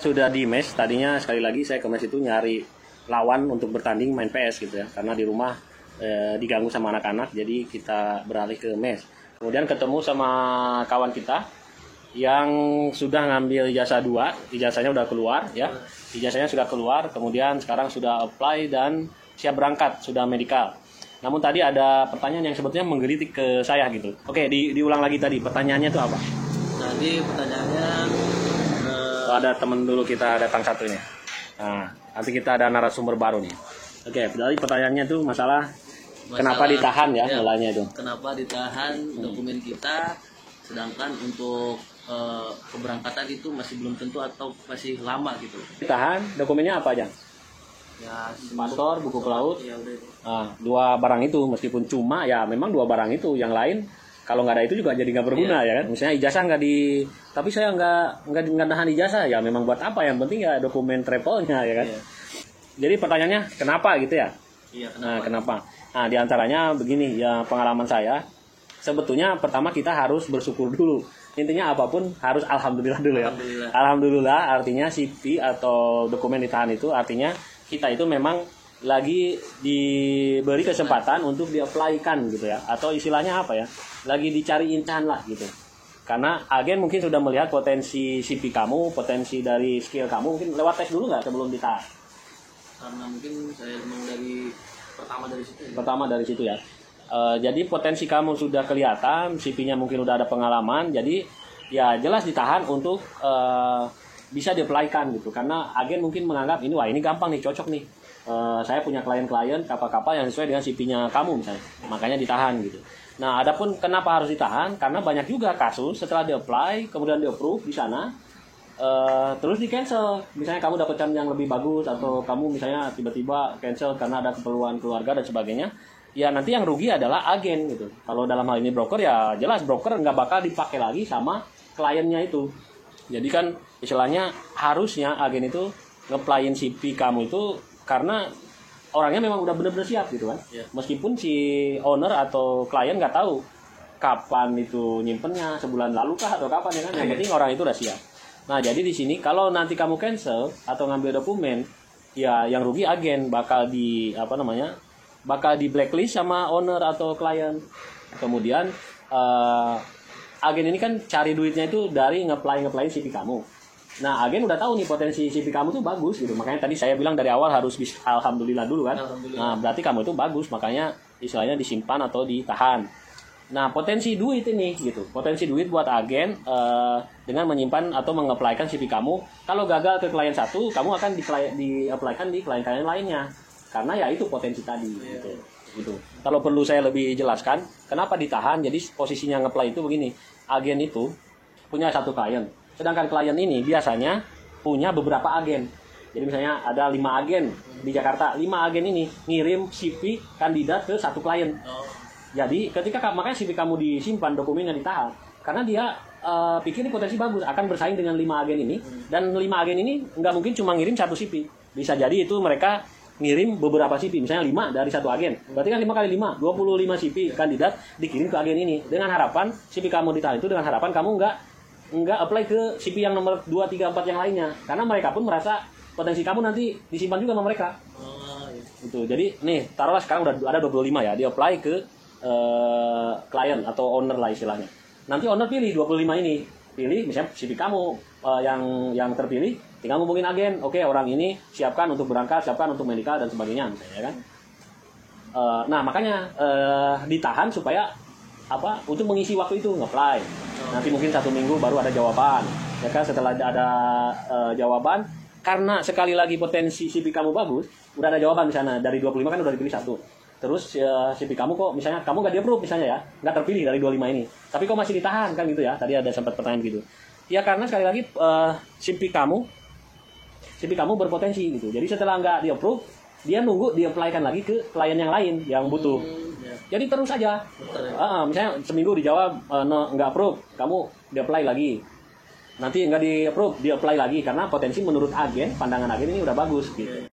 Sudah di mes, tadinya sekali lagi saya ke mes itu nyari lawan untuk bertanding main PS gitu ya, karena di rumah diganggu sama anak-anak, jadi kita beralih ke mes. Kemudian ketemu sama kawan kita yang sudah ngambil ijazah 2, ijazahnya udah keluar ya, ijazahnya sudah keluar, kemudian sekarang sudah apply dan siap berangkat, sudah medical. Namun tadi ada pertanyaan yang sebetulnya menggelitik ke saya gitu. Oke, diulang lagi tadi, pertanyaannya itu apa? Tadi pertanyaannya Ada temen dulu kita datang satunya. Nah, nanti kita ada narasumber baru nih. Oke, dari pertanyaannya tuh masalah kenapa ditahan ya nilainya itu. Kenapa ditahan dokumen kita, sedangkan untuk keberangkatan itu masih belum tentu atau masih lama gitu. Ditahan, dokumennya apa aja? Ya, Paspor, buku pelaut. Ya udah. Nah, 2 barang itu meskipun cuma ya memang 2 barang itu, yang lain kalau nggak ada itu juga jadi nggak berguna ya kan. Misalnya ijazah nggak di, tapi saya nggak nahan ijazah ya, memang buat apa, yang penting ya dokumen travelnya ya kan. Jadi pertanyaannya kenapa gitu ya? Iya, kenapa? Nah, kenapa? Nah, diantaranya begini ya, pengalaman saya. Sebetulnya pertama kita harus bersyukur dulu. Intinya apapun harus alhamdulillah dulu ya. Alhamdulillah artinya CV atau dokumen ditahan itu artinya kita itu memang lagi diberi kesempatan untuk di-apply-kan gitu ya, atau istilahnya apa ya, lagi dicari incahan lah gitu. Karena agen mungkin sudah melihat potensi CV kamu, potensi dari skill kamu, mungkin lewat tes dulu nggak sebelum ditahan? Karena mungkin saya memang Pertama dari situ ya. Jadi potensi kamu sudah kelihatan, CV-nya mungkin udah ada pengalaman, jadi ya jelas ditahan untuk bisa di-apply-kan gitu. Karena agen mungkin menganggap ini, wah ini gampang nih, cocok nih. Saya punya klien-klien kapal-kapal yang sesuai dengan CV-nya kamu misalnya, makanya ditahan gitu. Nah, adapun kenapa harus ditahan? Karena banyak juga kasus setelah di-apply, kemudian di-approve di sana, terus di-cancel. Misalnya kamu dapat jam yang lebih bagus, atau kamu misalnya tiba-tiba cancel karena ada keperluan keluarga dan sebagainya. Ya nanti yang rugi adalah agen gitu. Kalau dalam hal ini broker, ya jelas broker nggak bakal dipakai lagi sama kliennya itu. Jadi kan istilahnya harusnya agen itu nge-applyin CV kamu itu karena orangnya memang udah benar-benar siap gitu kan. Meskipun si owner atau klien nggak tahu kapan itu nyimpennya, sebulan lalu kah atau kapan ya kan. Yang penting orang itu udah siap. Nah jadi di sini kalau nanti kamu cancel atau ngambil dokumen, ya yang rugi agen, bakal di bakal di blacklist sama owner atau klien. Kemudian agen ini kan cari duitnya itu dari nge-apply CV kamu. Nah, agen udah tahu nih potensi CV kamu tuh bagus gitu. Makanya tadi saya bilang dari awal harus alhamdulillah dulu kan. Nah, berarti kamu itu bagus, makanya istilahnya disimpan atau ditahan. Nah, potensi duit ini gitu. Potensi duit buat agen dengan menyimpan atau meng-apply-kan CV kamu. Kalau gagal ke klien satu, kamu akan di-apply-kan di klien-klien lainnya. Karena ya itu potensi tadi gitu. Kalau perlu saya lebih jelaskan, kenapa ditahan? Jadi posisinya nge-apply itu begini. Agen itu punya satu klien. Sedangkan klien ini biasanya punya beberapa agen. Jadi misalnya ada 5 agen di Jakarta. 5 agen ini ngirim CV kandidat ke satu klien. Jadi ketika makanya CV kamu disimpan, dokumennya ditahan. Karena dia pikir ini potensi bagus, akan bersaing dengan 5 agen ini. Dan 5 agen ini nggak mungkin cuma ngirim satu CV. Bisa jadi itu mereka ngirim beberapa CV. Misalnya 5 dari satu agen. Berarti kan 5 kali 5, 25 CV kandidat dikirim ke agen ini. Dengan harapan CV kamu ditahan itu, dengan harapan kamu nggak apply ke CV yang nomor 2, 3, 4 yang lainnya. Karena mereka pun merasa potensi kamu nanti disimpan juga sama mereka. Gitu. Jadi nih, taruhlah sekarang udah ada 25 ya, dia apply ke klien atau owner lah istilahnya. Nanti owner pilih 25 ini. Pilih misalnya CV kamu yang terpilih, tinggal ngomongin agen, oke, orang ini siapkan untuk berangkat, siapkan untuk medical dan sebagainya misalnya kan. Nah, makanya ditahan supaya untuk mengisi waktu itu nge-apply. Nanti mungkin 1 minggu baru ada jawaban. Ya kan, setelah ada jawaban, karena sekali lagi potensi CV kamu bagus, udah ada jawaban di sana. Dari 25 kan udah dipilih 1. Terus CV kamu kok misalnya kamu nggak di-approve misalnya ya, nggak terpilih dari 25 ini. Tapi kok masih ditahan kan gitu ya. Tadi ada sempat pertanyaan gitu. Ya karena sekali lagi CV kamu berpotensi gitu. Jadi setelah nggak di-approve, dia nunggu di-apply-kan lagi ke klien yang lain yang butuh. Jadi terus aja. Misalnya seminggu dijawab nggak approve, kamu di-apply lagi. Nanti nggak di-approve, di-apply lagi karena potensi menurut agen, pandangan agen ini udah bagus gitu.